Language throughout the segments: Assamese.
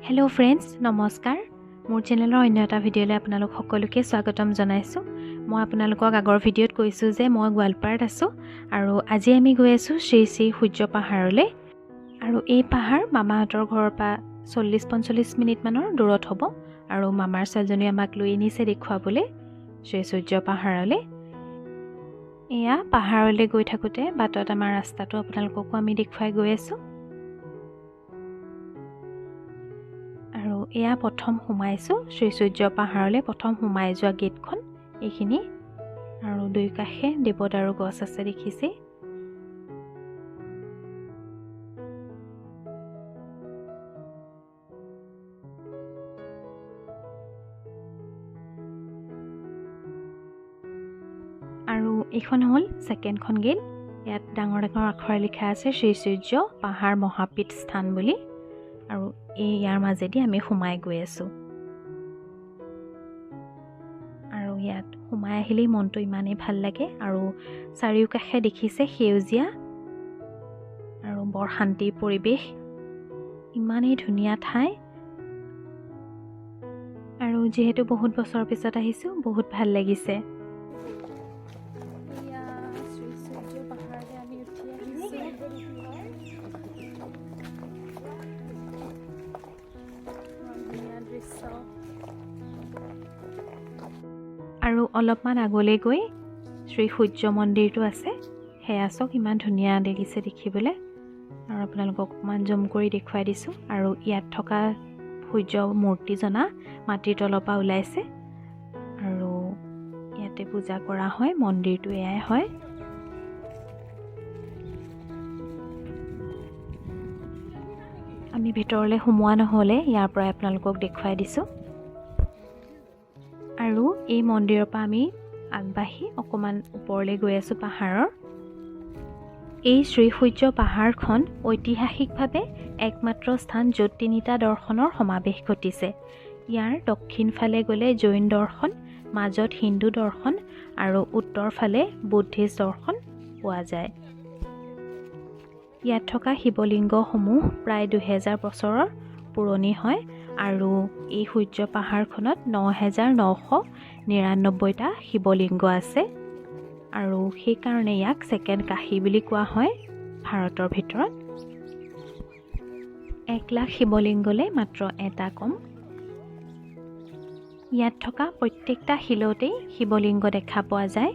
হেল্ল' ফ্ৰেণ্ডছ, নমস্কাৰ। মোৰ চেনেলৰ অন্য এটা ভিডিঅ'লৈ আপোনালোক সকলোকে স্বাগতম জনাইছোঁ। মই আপোনালোকক আগৰ ভিডিঅ'ত কৈছোঁ যে মই গোৱালপাৰাত আছোঁ আৰু আজি আমি গৈ আছোঁ শ্ৰী শ্ৰী সূৰ্য পাহাৰলৈ। আৰু এই পাহাৰ মামাহঁতৰ ঘৰৰ পৰা 40-45 মিনিটমানৰ দূৰত হ'ব আৰু মামাৰ ছোৱালীজনী আমাক লৈ আনিছে দেখুৱাবলৈ শ্ৰী সূৰ্য পাহাৰলৈ। এয়া পাহাৰলৈ গৈ থাকোঁতে বাটত আমাৰ ৰাস্তাটো আপোনালোককো আমি দেখুৱাই গৈ আছোঁ। আৰু এয়া প্ৰথম সোমাইছোঁ শ্ৰী সূৰ্য পাহাৰলৈ, প্ৰথম সোমাই যোৱা গেটখন এইখিনি। আৰু দুই কাষে দেৱদাৰু গছ আছে দেখিছে। আৰু এইখন হ'ল ছেকেণ্ডখন গেট। ইয়াত ডাঙৰ ডাঙৰ আখৰে লিখা আছে শ্ৰী সূৰ্য পাহাৰ মহাপীঠ স্থান বুলি। আৰু ইয়াৰ মাজেদি আমি সোমাই গৈ আছোঁ। আৰু ইয়াত সোমাই আহিলেই মনটো ইমানেই ভাল লাগে আৰু চাৰিওকাষে দেখিছে সেউজীয়া আৰু বৰ শান্তিৰ পৰিৱেশ, ইমানেই ধুনীয়া ঠাই। আৰু যিহেতু বহুত বছৰৰ পিছত আহিছোঁ, বহুত ভাল লাগিছে। আৰু অলপমান আগলৈ গৈ শ্ৰী সূৰ্য মন্দিৰটো আছে, সেয়া চাওক ইমান ধুনীয়া লাগিছে দেখিবলৈ। আৰু আপোনালোকক অকণমান জুম কৰি দেখুৱাই দিছোঁ। আৰু ইয়াত থকা সূৰ্য মূৰ্তিজনা মাটিৰ তলৰ পৰা ওলাইছে আৰু ইয়াতে পূজা কৰা হয়। মন্দিৰটো এয়াই হয়। আমি ভিতৰলৈ সোমোৱা নহ'লে ইয়াৰ পৰাই আপোনালোকক দেখুৱাই দিছোঁ। আৰু এই মন্দিৰৰ পৰা আমি আগবাঢ়ি অকণমান ওপৰলৈ গৈ আছোঁ পাহাৰৰ। এই শ্ৰী সূৰ্য পাহাৰখন ঐতিহাসিকভাৱে একমাত্ৰ স্থান য'ত তিনিটা দৰ্শনৰ সমাৱেশ ঘটিছে। ইয়াৰ দক্ষিণ ফালে গ'লে জৈন দৰ্শন, মাজত হিন্দু দৰ্শন আৰু উত্তৰ ফালে বুদ্ধিষ্ট দৰ্শন পোৱা যায়। ইয়াত থকা শিৱলিংগসমূহ প্ৰায় 2000 বছৰৰ পুৰণি হয়। আৰু এই সূৰ্য পাহাৰখনত 9999টা শিৱলিংগ আছে। আৰু সেইকাৰণে ইয়াক ছেকেণ্ড কাশী বুলি কোৱা হয় ভাৰতৰ ভিতৰত। 1 লাখ শিৱলিংগলৈ মাত্ৰ এটা কম। ইয়াত থকা প্ৰত্যেকটা শিলতেই শিৱলিংগ দেখা পোৱা যায়।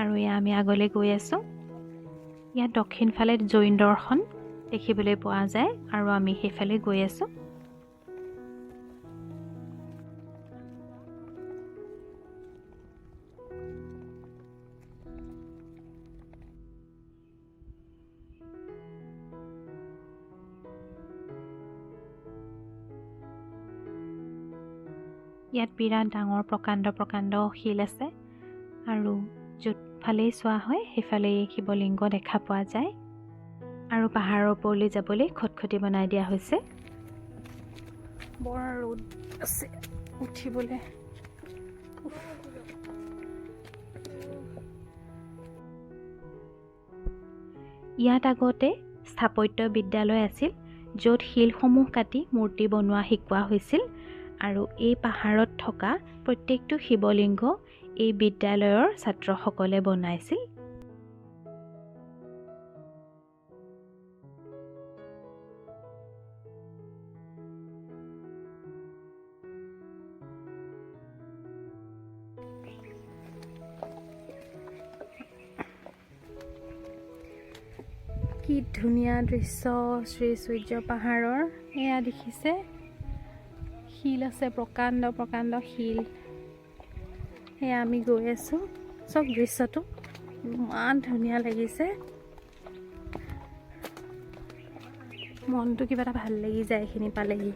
আৰু এয়া আমি আগলৈ গৈ আছোঁ। ইয়াত দক্ষিণ ফালে জৈন দৰ্শন দেখিবলৈ পোৱা যায় আৰু আমি সেইফালে গৈ আছোঁ। ইয়াত বিৰাট ডাঙৰ প্ৰকাণ্ড শিল আছে আৰু য'ত ফালেই চোৱা হয় সেইফালেই শিৱলিংগ দেখা পোৱা যায়। আৰু পাহাৰৰ ওপৰলৈ যাবলৈ খটখটি বনাই দিয়া হৈছে। বৰ ৰ'দ আছে উঠিবলৈ। ইয়াত আগতে স্থাপত্য বিদ্যালয় আছিল, য'ত শিলসমূহ কাটি মূৰ্তি বনোৱা শিকোৱা হৈছিল। আৰু এই পাহাৰত থকা প্ৰত্যেকটো শিৱলিংগ এই বিদ্যালয়ৰ ছাত্ৰসকলে বনাইছিল। কি ধুনীয়া দৃশ্য শ্ৰী সূৰ্য পাহাৰৰ। এয়া দেখিছে শিল আছে, প্ৰকাণ্ড শিল। সেয়া আমি গৈ আছোঁ। চব দৃশ্যটো ইমান ধুনীয়া লাগিছে, মনটো কিবা এটা ভাল লাগি যায় এইখিনি পালেহি।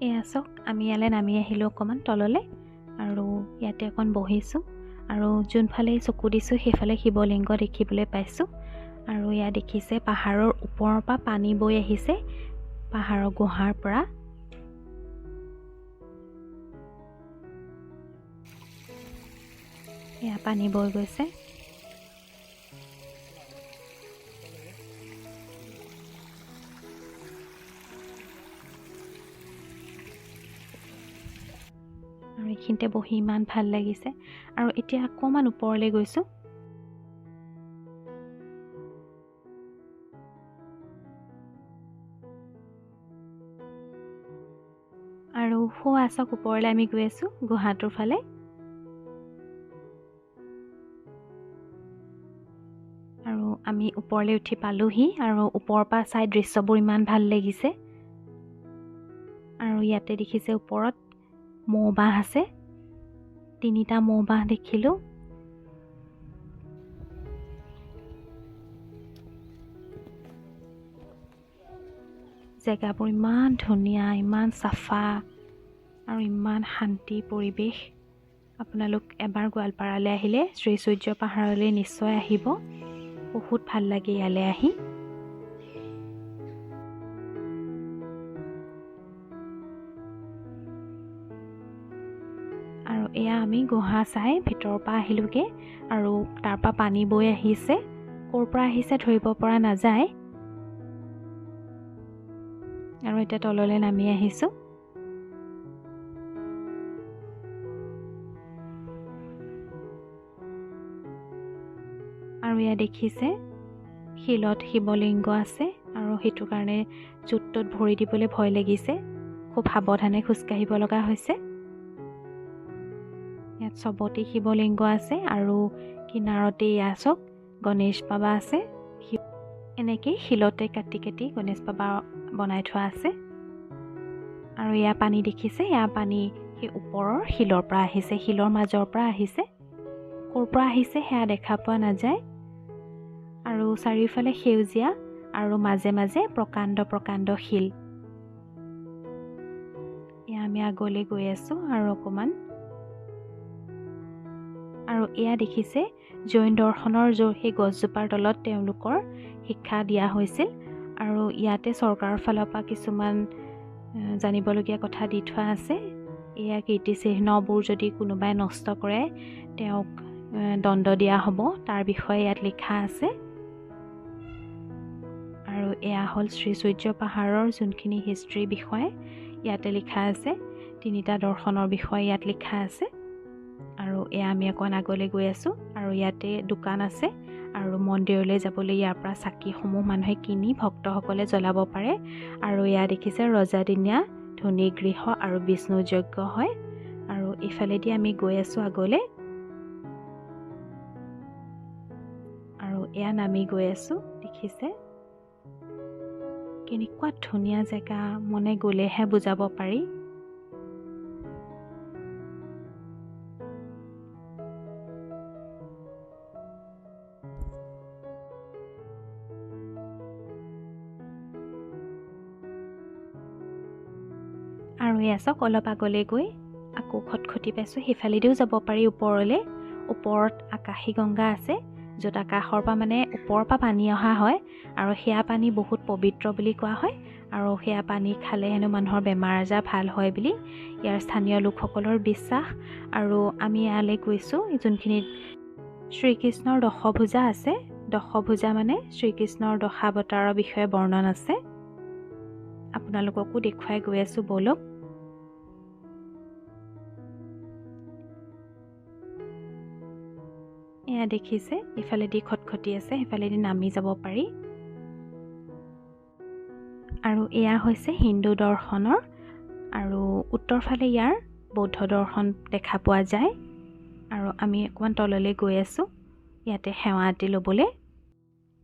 এয়া চাওক আমি ইয়ালৈ নামি আহিলোঁ অকণমান তললৈ আৰু ইয়াতে অকণ বহিছোঁ আৰু যোনফালে চকু দিছোঁ সেইফালে শিৱলিংগ দেখিবলৈ পাইছোঁ আৰু ইয়াত দেখিছে পাহাৰৰ ওপৰৰ পৰা পানী বৈ আহিছে পাহাৰৰ গুহাৰ পৰা এয়া পানী বৈ গৈছে আৰু এইখিনিতে বহি ইমান ভাল লাগিছে আৰু এতিয়া অকণমান ওপৰলৈ গৈছোঁ আৰু আচক ওপৰলৈ আমি গৈ আছোঁ গুহাটোৰ ফালে আৰু আমি ওপৰলৈ উঠি পালোহি আৰু ওপৰৰ পৰা চাই দৃশ্যবোৰ ইমান ভাল লাগিছে আৰু ইয়াতে দেখিছে ওপৰত মৌবাহ আছে 3টা মৌবাহ দেখিলোঁ জেগাবোৰ ইমান ধুনীয়া ইমান চাফা আৰু ইমান শান্তি পৰিৱেশ আপোনালোক এবাৰ গোৱালপাৰালৈ আহিলে শ্ৰী সূৰ্য পাহাৰলৈ নিশ্চয় আহিব বহুত ভাল লাগে ইয়ালৈ আহি আৰু এয়া আমি গুহা চাই ভিতৰৰ পৰা আহিলোঁগৈ আৰু তাৰ পৰা পানী বৈ আহিছে ক'ৰ পৰা আহিছে ধৰিব পৰা নাযায় আৰু এতিয়া তললৈ নামি আহিছোঁ আৰু ইয়াত দেখিছে শিলত শিৱলিংগ আছে আৰু সেইটো কাৰণে জোঁটটোত ভৰি দিবলৈ ভয় লাগিছে খুব সাৱধানে খোজকাঢ়িব লগা হৈছে ইয়াত চবতে শিৱলিংগ আছে আৰু কিনাৰতে চাওক গণেশ বাবা আছে এনেকেই শিলতে কাটি কাটি গণেশ বাবা বনাই থোৱা আছে আৰু এয়া পানী দেখিছে এয়া পানী সেই ওপৰৰ শিলৰ পৰা আহিছে শিলৰ মাজৰ পৰা আহিছে ক'ৰ পৰা আহিছে সেয়া দেখা পোৱা নাযায় আৰু চাৰিওফালে সেউজীয়া আৰু মাজে মাজে প্ৰকাণ্ড প্ৰকাণ্ড শিল এয়া আমি আগলৈ গৈ আছোঁ আৰু অকণমান আৰু এয়া দেখিছে জৈন দৰ্শনৰ সেই গছজোপাৰ তলত তেওঁলোকৰ শিক্ষা দিয়া হৈছিল আৰু ইয়াতে চৰকাৰৰ ফালৰ পৰা কিছুমান জানিবলগীয়া কথা দি থোৱা আছে এয়া কীৰ্তিচিহ্নবোৰ যদি কোনোবাই নষ্ট কৰে তেওঁক দণ্ড দিয়া হ'ব তাৰ বিষয়ে ইয়াত লিখা আছে আৰু এয়া হ'ল শ্ৰী সূৰ্য পাহাৰৰ যোনখিনি হিষ্ট্ৰীৰ বিষয়ে ইয়াতে লিখা আছে 3টা দৰ্শনৰ বিষয়ে ইয়াত লিখা আছে আৰু এয়া আমি অকণ আগলৈ গৈ আছোঁ আৰু ইয়াতে দোকান আছে আৰু মন্দিৰলৈ যাবলৈ ইয়াৰ পৰা চাকিসমূহ মানুহে কিনি ভক্তসকলে জ্বলাব পাৰে আৰু এয়া দেখিছে ৰজাদিনীয়া ধনী গৃহ আৰু বিষ্ণু যজ্ঞ হয় আৰু ইফালেদি আমি গৈ আছোঁ আগলৈ আৰু এয়া নামি গৈ আছোঁ দেখিছে কেনেকুৱা ধুনীয়া জেগা মনে গ'লেহে বুজাব পাৰি আৰু এয়া চাওক অলপ আগলৈ গৈ আকৌ খটখটি পাইছোঁ সেইফালেদিও যাব পাৰি ওপৰলৈ ওপৰত আকাশী গংগা আছে য'ত আকাশৰ পৰা মানে ওপৰৰ পৰা পানী অহা হয় আৰু সেয়া পানী বহুত পবিত্ৰ বুলি কোৱা হয় আৰু সেয়া পানী খালে হেনো মানুহৰ বেমাৰ আজাৰ ভাল হয় বুলি ইয়াৰ স্থানীয় লোকসকলৰ বিশ্বাস আৰু আমি ইয়ালৈ গৈছোঁ যোনখিনিত শ্ৰীকৃষ্ণৰ দশভুজা আছে দশভুজা মানে শ্ৰীকৃষ্ণৰ দশাৱতাৰৰ বিষয়ে বৰ্ণন আছে আপোনালোককো দেখুৱাই গৈ আছোঁ বলক এয়া দেখিছে ইফালেদি খটখটি আছে সেইফালেদি নামি যাব পাৰি আৰু এয়া হৈছে হিন্দু দৰ্শনৰ আৰু উত্তৰ ফালে ইয়াৰ বৌদ্ধ দৰ্শন দেখা পোৱা যায় আৰু আমি অকণমান তললৈ গৈ আছোঁ ইয়াতে সেৱা আদি ল'বলৈ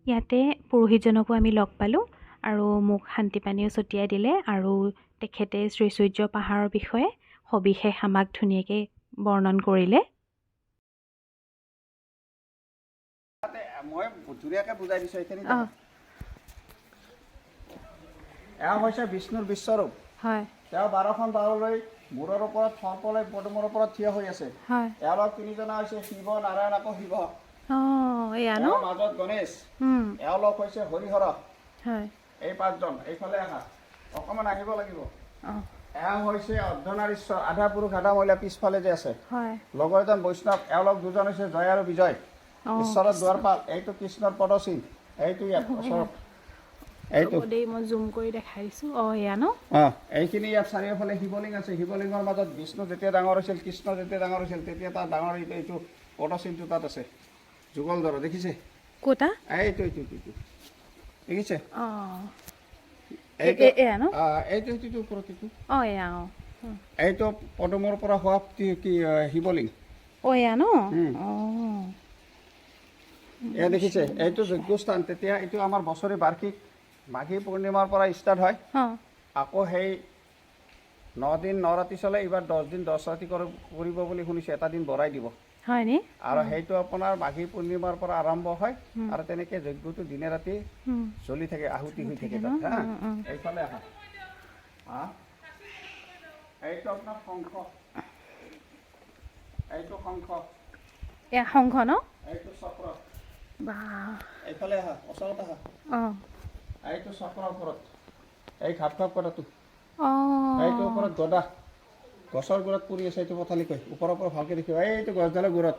ইয়াতে পুৰোহিতজনকো আমি লগ পালোঁ আৰু মোক শান্তি পানীও ছটিয়াই দিলে আৰু তেখেতে শ্ৰী সূৰ্য পাহাৰৰ বিষয়ে সবিশেষ আমাক ধুনীয়াকৈ বৰ্ণন কৰিলে মই ধুনীয়াকৈ বুজাই দিছোঁ এইখিনি এয়া হৈছে বিষ্ণুৰ বিশ্বৰূপ হয় তেওঁ 12খন বাহুলৈ মূৰৰ ওপৰত সৰ্পলৈ পদুমৰ ওপৰত থিয় হৈ আছে হয় এওঁলোক তিনিজনা হৈছে শিৱ নাৰায়ণ আকৌ শিৱ এয়া ন এওঁৰ মাজত গণেশ এওঁলোক হৈছে হৰিহৰ হয় এই 5জন এইফালে আহা অকণমান আহিব লাগিব এওঁ হৈছে অৰ্ধনাৰীশ্বৰ আধা পুৰুষ আধা মহিলা পিছফালে যে আছে হয় লগৰ এজন বৈষ্ণৱ এওঁলোক দুজন হৈছে জয় আৰু বিজয় ঈশ্বৰৰ দুৱাৰপাল এইটো কৃষ্ণৰ পদচিন এইটো ইয়াত ওচৰত এইটো দেই মই জুম কৰি দেখাই দিছোঁ এয়া ন এইখিনি ইয়াত চাৰিওফালে শিৱলিংগ আছে শিৱলিংগৰ মাজত বিষ্ণু যেতিয়া ডাঙৰ হৈছিল কৃষ্ণ যেতিয়া ডাঙৰ হৈছিল তেতিয়া তাৰ ডাঙৰ এইটো পদচিনটো তাত আছে যুগল ধৰ দেখিছে ক'তা এইটো দেখিছে এয়া ন এইটো ওপৰত এয়া এইটো পদুমৰ পৰা হোৱা কি শিৱলিংগ এয়া ন এয়া দেখিছে এইটো যজ্ঞস্থান তেতিয়া এইটো আমাৰ বছৰি বাৰ্ষিক মাঘী পূৰ্ণিমাৰ পৰা ষ্টাৰ্ট হয় আকৌ সেই 9 দিন 9 ৰাতি চলে এইবাৰ 10 দিন 10 ৰাতি কৰিব বুলি শুনিছোঁ এটা দিন বঢ়াই দিব হয়নি আৰু সেইটো আপোনাৰ মাঘী পূৰ্ণিমাৰ পৰা আৰম্ভ হয় আৰু তেনেকৈ যজ্ঞটো দিনে ৰাতি চলি থাকে আহুতি হৈ থাকে তাত এইফালে আহা এইটো আপোনাৰ শংখ এইটো শংখ এয়া শংখ ন এইটো চক্ৰ বা এইফালে আহা ওচৰত আহা এইটো চক্ৰৰ ওপৰত এই ঘাপ কৰাটো এইটো ওপৰত গদা গছৰ গুড়ত পৰি আছে এইটো পথালি কয় ওপৰৰ পৰা ভালকৈ দেখিব এইটো গছডালৰ গুড়ত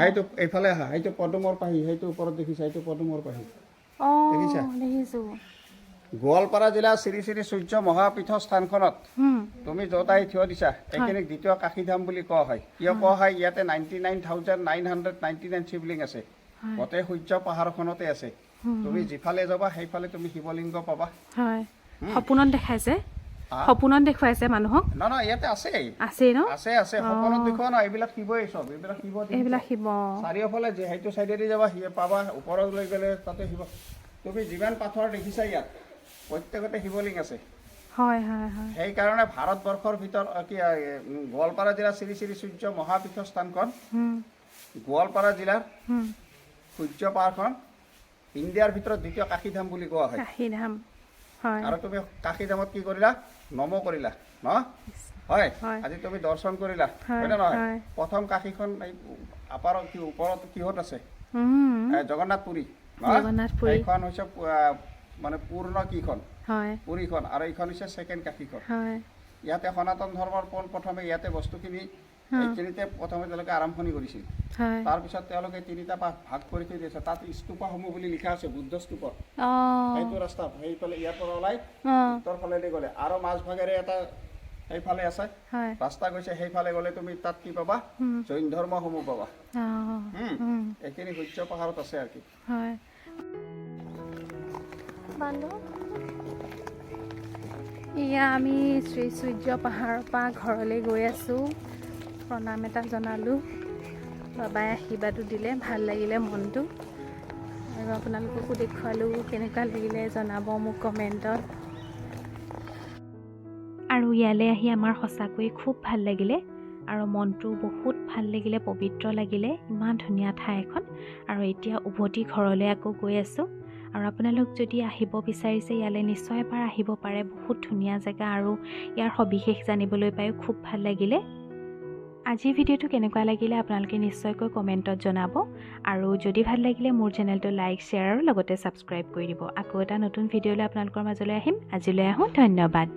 এইটো এইফালে আহা এইটো পদুমৰ পাহি সেইটো ওপৰত দেখিছা এইটো পদুমৰ পাহি দেখিছা দেখিছোঁ গোৱালপাৰা জিলা শ্ৰী শ্ৰী সূৰ্য মহাপীঠৰ স্থানখনত তুমি য'ত আহি থিয় দিছা এইখিনিক দ্বিতীয় কাশীধাম বুলি কোৱা হয় কিয় কোৱা হয় ইয়াতে 99,999 শিৱলিংগ আছে গোটেই সূৰ্য পাহাৰখনতে আছে তুমি যিফালে যাবা সেইফালে তুমি শিৱলিংগ পাবা সপোনত দেখাইছে সপোনত দেখুৱাইছে মানুহক নহয় ইয়াতে আছে ন আছে সপোনত দেখুওৱা নহয় এইবিলাক শিৱই চব এইবিলাক শিৱ চাৰিওফালে সেইটো চাইডেদি যাবা পাবা ওপৰত লৈ গ'লে তাতে শিৱ তুমি যিমান পাথৰ দেখিছা ইয়াত প্ৰত্যেকতে শিৱলিংগ আছে সেইকাৰণে ভাৰতবৰ্ষৰ ভিতৰত কি গোৱালপাৰা জিলাৰ শ্ৰী শ্ৰী সূৰ্য মহাপীঠৰ স্থানখন গোৱালপাৰা জিলাৰ সূৰ্য পাহাৰখন ইণ্ডিয়াৰ ভিতৰত দ্বিতীয় কাশীধাম বুলি কোৱা হয় আৰু তুমি কাশীধামত কি কৰিলা নম কৰিলা ন হয় আজি তুমি দৰ্শন কৰিলা হয় নে নহয় প্ৰথম কাশীখন আপাৰৰ কি ওপৰত কিহত আছে জগন্নাথপুৰী এইখন হৈছে মানে পূৰ্ণ কিখন পুৰীখন আৰু এইখন হৈছে ছেকেণ্ড কাশীখন ইয়াতে সনাতন ধৰ্মৰ পোনপ্ৰথমে ইয়াতে বস্তুখিনি এইখিনিতে প্ৰথমে তেওঁলোকে আৰম্ভণি কৰিছিল তাৰপিছত তেওঁলোকে 3টা ভাগ কৰি থৈ দিছে তাত স্তূপসমূহ বুলি লিখা আছে বুদ্ধ স্তূপ সেইটো ৰাস্তা সেইফালে ইয়াৰ পৰা ওলাই উত্তৰ ফালেদি গ'লে আৰু মাজভাগেৰে এটা সেইফালে আছে ৰাস্তা গৈছে সেইফালে গ'লে তুমি তাত কি পাবা জৈন ধৰ্মসমূহ পাবা এইখিনি সূৰ্য পাহাৰত আছে আৰু কি এয়া আমি শ্ৰী সূৰ্য পাহাৰৰ পৰা ঘৰলৈ গৈ আছোঁ প্ৰণাম এটা জনালোঁ বাবাই আশীৰ্বাদো দিলে ভাল লাগিলে মনটো আৰু আপোনালোককো দেখুৱালোঁ কেনেকুৱা লাগিলে জনাব মোক কমেণ্টত আৰু ইয়ালৈ আহি আমাৰ সঁচাকৈ খুব ভাল লাগিলে আৰু মনটো বহুত ভাল লাগিলে পবিত্ৰ লাগিলে ইমান ধুনীয়া ঠাই এখন আৰু এতিয়া উভতি ঘৰলৈ আকৌ গৈ আছোঁ আৰু আপোনালোক যদি আহিব বিচাৰিছে ইয়ালৈ নিশ্চয় এবাৰ আহিব পাৰে বহুত ধুনীয়া জেগা আৰু ইয়াৰ সবিশেষ জানিবলৈ পাই খুব ভাল লাগিলে আজিৰ ভিডিঅ'টো কেনেকুৱা লাগিলে আপোনালোকে নিশ্চয়কৈ কমেণ্টত জনাব আৰু যদি ভাল লাগিলে মোৰ চেনেলটো লাইক শ্বেয়াৰ আৰু লগতে ছাবস্ক্ৰাইব কৰি দিব আকৌ এটা নতুন ভিডিঅ'লৈ আপোনালোকৰ মাজলৈ আহিম আজিলৈ আহোঁ ধন্যবাদ